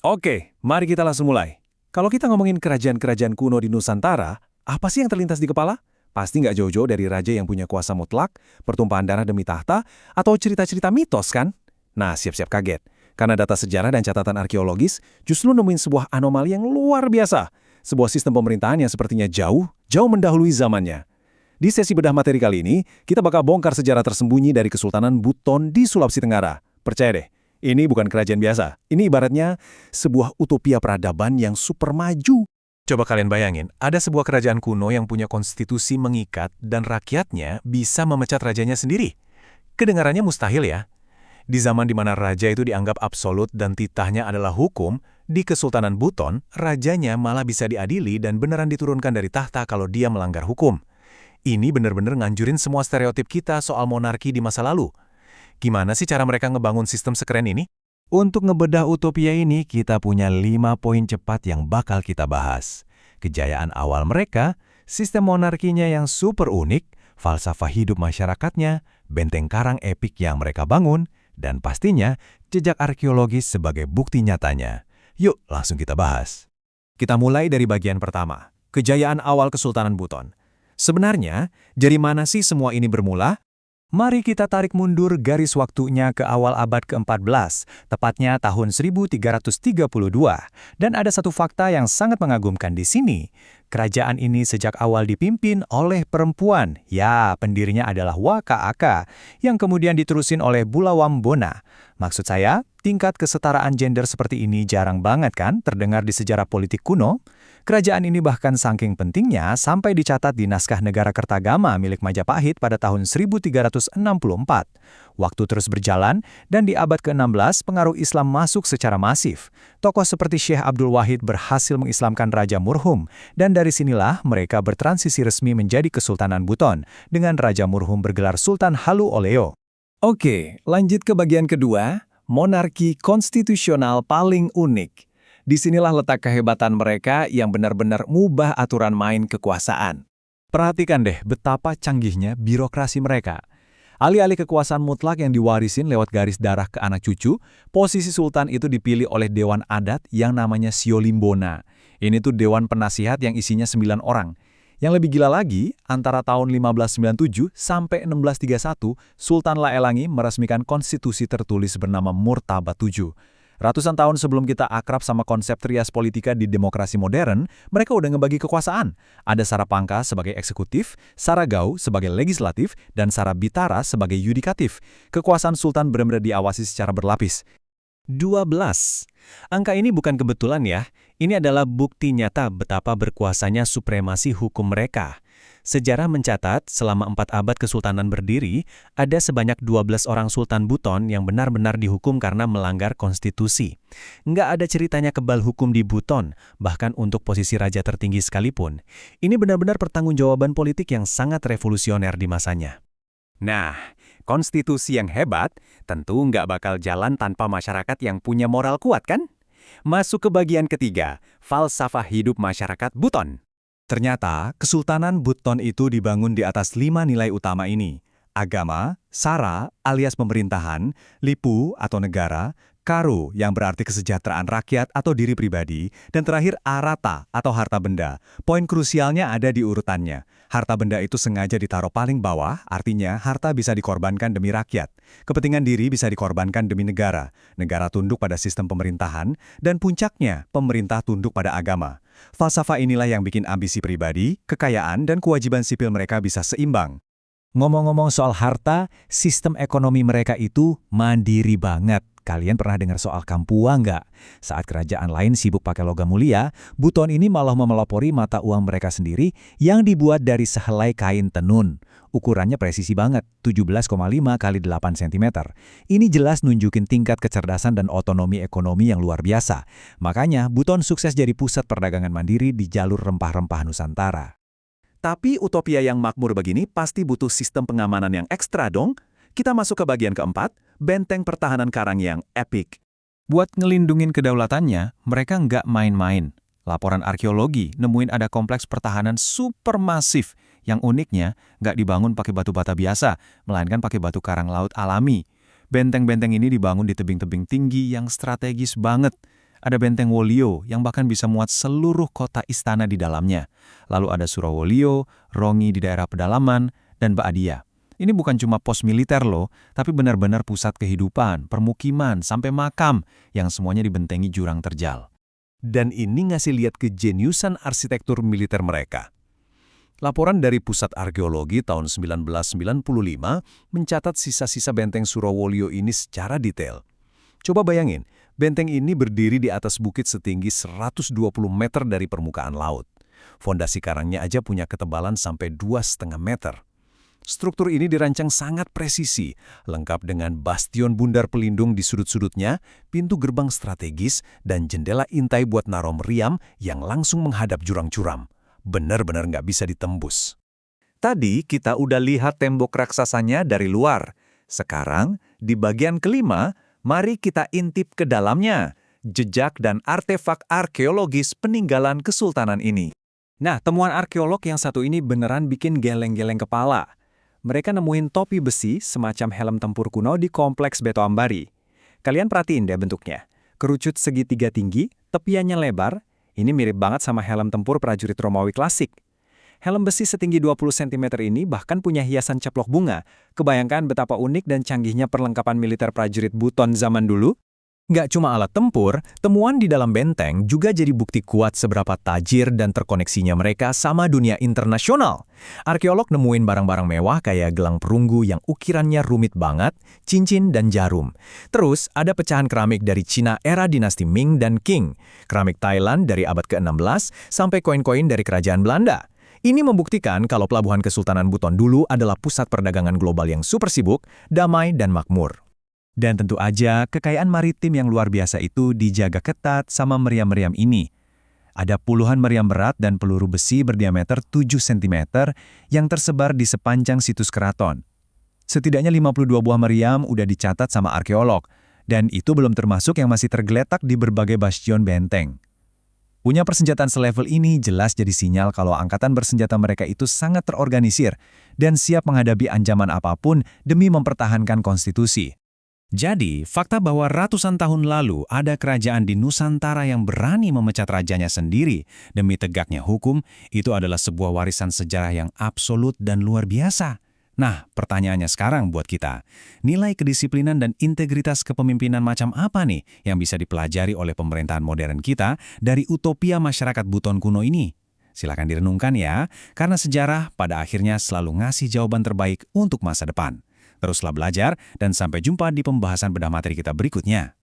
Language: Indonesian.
Oke, mari kita langsung mulai. Kalau kita ngomongin kerajaan-kerajaan kuno di Nusantara, apa sih yang terlintas di kepala? Pasti nggak jauh-jauh dari raja yang punya kuasa mutlak, pertumpahan darah demi tahta, atau cerita-cerita mitos kan? Nah, siap-siap kaget. Karena data sejarah dan catatan arkeologis justru nemuin sebuah anomali yang luar biasa. Sebuah sistem pemerintahan yang sepertinya jauh mendahului zamannya. Di sesi bedah materi kali ini, kita bakal bongkar sejarah tersembunyi dari Kesultanan Buton di Sulawesi Tenggara. Percaya deh, ini bukan kerajaan biasa. Ini ibaratnya sebuah utopia peradaban yang super maju. Coba kalian bayangin, ada sebuah kerajaan kuno yang punya konstitusi mengikat dan rakyatnya bisa memecat rajanya sendiri. Kedengarannya mustahil ya. Di zaman di mana raja itu dianggap absolut dan titahnya adalah hukum, di Kesultanan Buton, rajanya malah bisa diadili dan beneran diturunkan dari tahta kalau dia melanggar hukum. Ini bener-bener nganjurin semua stereotip kita soal monarki di masa lalu. Gimana sih cara mereka ngebangun sistem sekeren ini? Untuk ngebedah utopia ini, kita punya 5 poin cepat yang bakal kita bahas. Kejayaan awal mereka, sistem monarkinya yang super unik, falsafah hidup masyarakatnya, benteng karang epik yang mereka bangun, dan pastinya jejak arkeologis sebagai bukti nyatanya. Yuk, langsung kita bahas. Kita mulai dari bagian pertama, kejayaan awal Kesultanan Buton. Sebenarnya, dari mana sih semua ini bermula? Mari kita tarik mundur garis waktunya ke awal abad ke-14, tepatnya tahun 1332. Dan ada satu fakta yang sangat mengagumkan di sini. Kerajaan ini sejak awal dipimpin oleh perempuan. Ya, pendirinya adalah Waka Aka, yang kemudian diterusin oleh Bulawam Bona. Maksud saya, tingkat kesetaraan gender seperti ini jarang banget kan terdengar di sejarah politik kuno? Kerajaan ini bahkan saking pentingnya sampai dicatat di naskah negara Kertagama milik Majapahit pada tahun 1364. Waktu terus berjalan, dan di abad ke-16 pengaruh Islam masuk secara masif. Tokoh seperti Syekh Abdul Wahid berhasil mengislamkan Raja Murhum, dan dari sinilah mereka bertransisi resmi menjadi Kesultanan Buton, dengan Raja Murhum bergelar Sultan Halu Oleo. Oke, lanjut ke bagian kedua, monarki konstitusional paling unik. Disinilah letak kehebatan mereka yang benar-benar mengubah aturan main kekuasaan. Perhatikan deh betapa canggihnya birokrasi mereka. Alih-alih kekuasaan mutlak yang diwarisin lewat garis darah ke anak cucu, posisi sultan itu dipilih oleh dewan adat yang namanya Siolimbona. Ini tuh dewan penasihat yang isinya 9 orang. Yang lebih gila lagi, antara tahun 1597 sampai 1631, Sultan Laelangi meresmikan konstitusi tertulis bernama Murtabat VII. Ratusan tahun sebelum kita akrab sama konsep trias politika di demokrasi modern, mereka udah ngebagi kekuasaan. Ada Sarapangka sebagai eksekutif, Saragau sebagai legislatif, dan Sarabitara sebagai yudikatif. Kekuasaan sultan benar-benar diawasi secara berlapis. 12. Angka ini bukan kebetulan ya. Ini adalah bukti nyata betapa berkuasanya supremasi hukum mereka. Sejarah mencatat, selama 4 abad Kesultanan berdiri, ada sebanyak 12 orang Sultan Buton yang benar-benar dihukum karena melanggar konstitusi. Nggak ada ceritanya kebal hukum di Buton, bahkan untuk posisi raja tertinggi sekalipun. Ini benar-benar pertanggungjawaban politik yang sangat revolusioner di masanya. Nah, konstitusi yang hebat tentu nggak bakal jalan tanpa masyarakat yang punya moral kuat kan? Masuk ke bagian ketiga, falsafah hidup masyarakat Buton. Ternyata, Kesultanan Buton itu dibangun di atas 5 nilai utama ini. Agama, Sara alias pemerintahan, Lipu atau negara, Karo yang berarti kesejahteraan rakyat atau diri pribadi, dan terakhir Arata atau harta benda. Poin krusialnya ada di urutannya. Harta benda itu sengaja ditaruh paling bawah, artinya harta bisa dikorbankan demi rakyat. Kepentingan diri bisa dikorbankan demi negara. Negara tunduk pada sistem pemerintahan, dan puncaknya, pemerintah tunduk pada agama. Falsafah inilah yang bikin ambisi pribadi, kekayaan, dan kewajiban sipil mereka bisa seimbang. Ngomong-ngomong soal harta, sistem ekonomi mereka itu mandiri banget. Kalian pernah dengar soal Kampua nggak? Saat kerajaan lain sibuk pakai logam mulia, Buton ini malah memelopori mata uang mereka sendiri yang dibuat dari sehelai kain tenun. Ukurannya presisi banget, 17,5 kali 8 cm. Ini jelas nunjukin tingkat kecerdasan dan otonomi ekonomi yang luar biasa. Makanya, Buton sukses jadi pusat perdagangan mandiri di jalur rempah-rempah Nusantara. Tapi utopia yang makmur begini pasti butuh sistem pengamanan yang ekstra dong. Kita masuk ke bagian keempat, benteng pertahanan karang yang epik. Buat ngelindungin kedaulatannya, mereka nggak main-main. Laporan arkeologi nemuin ada kompleks pertahanan supermasif. Yang uniknya, nggak dibangun pakai batu bata biasa, melainkan pakai batu karang laut alami. Benteng-benteng ini dibangun di tebing-tebing tinggi yang strategis banget. Ada Benteng Wolio yang bahkan bisa muat seluruh kota istana di dalamnya. Lalu ada Surawolio, Rongi di daerah pedalaman, dan Baadia. Ini bukan cuma pos militer loh, tapi benar-benar pusat kehidupan, permukiman, sampai makam yang semuanya dibentengi jurang terjal. Dan ini ngasih lihat kejeniusan arsitektur militer mereka. Laporan dari Pusat Arkeologi tahun 1995 mencatat sisa-sisa benteng Surawolio ini secara detail. Coba bayangin, benteng ini berdiri di atas bukit setinggi 120 meter dari permukaan laut. Fondasi karangnya aja punya ketebalan sampai 2,5 meter. Struktur ini dirancang sangat presisi, lengkap dengan bastion bundar pelindung di sudut-sudutnya, pintu gerbang strategis, dan jendela intai buat naruh meriam yang langsung menghadap jurang curam. Benar-benar nggak bisa ditembus. Tadi kita udah lihat tembok raksasanya dari luar. Sekarang, di bagian kelima, mari kita intip ke dalamnya. Jejak dan artefak arkeologis peninggalan Kesultanan ini. Nah, temuan arkeolog yang satu ini beneran bikin geleng-geleng kepala. Mereka nemuin topi besi semacam helm tempur kuno di kompleks Beto Ambari. Kalian perhatiin deh bentuknya. Kerucut segitiga tinggi, tepiannya lebar. Ini mirip banget sama helm tempur prajurit Romawi klasik. Helm besi setinggi 20 cm ini bahkan punya hiasan ceplok bunga. Kebayangkan betapa unik dan canggihnya perlengkapan militer prajurit Buton zaman dulu? Nggak cuma alat tempur, temuan di dalam benteng juga jadi bukti kuat seberapa tajir dan terkoneksinya mereka sama dunia internasional. Arkeolog nemuin barang-barang mewah kayak gelang perunggu yang ukirannya rumit banget, cincin dan jarum. Terus ada pecahan keramik dari Cina era dinasti Ming dan Qing, keramik Thailand dari abad ke-16, sampai koin-koin dari kerajaan Belanda. Ini membuktikan kalau pelabuhan Kesultanan Buton dulu adalah pusat perdagangan global yang super sibuk, damai dan makmur. Dan tentu aja, kekayaan maritim yang luar biasa itu dijaga ketat sama meriam-meriam ini. Ada puluhan meriam berat dan peluru besi berdiameter 7 cm yang tersebar di sepanjang situs keraton. Setidaknya 52 buah meriam udah dicatat sama arkeolog, dan itu belum termasuk yang masih tergeletak di berbagai bastion benteng. Punya persenjataan selevel ini jelas jadi sinyal kalau angkatan bersenjata mereka itu sangat terorganisir dan siap menghadapi ancaman apapun demi mempertahankan konstitusi. Jadi, fakta bahwa ratusan tahun lalu ada kerajaan di Nusantara yang berani memecat rajanya sendiri demi tegaknya hukum, itu adalah sebuah warisan sejarah yang absolut dan luar biasa. Nah, pertanyaannya sekarang buat kita, nilai kedisiplinan dan integritas kepemimpinan macam apa nih yang bisa dipelajari oleh pemerintahan modern kita dari utopia masyarakat Buton kuno ini? Silakan direnungkan ya, karena sejarah pada akhirnya selalu ngasih jawaban terbaik untuk masa depan. Teruslah belajar dan sampai jumpa di pembahasan bedah materi kita berikutnya.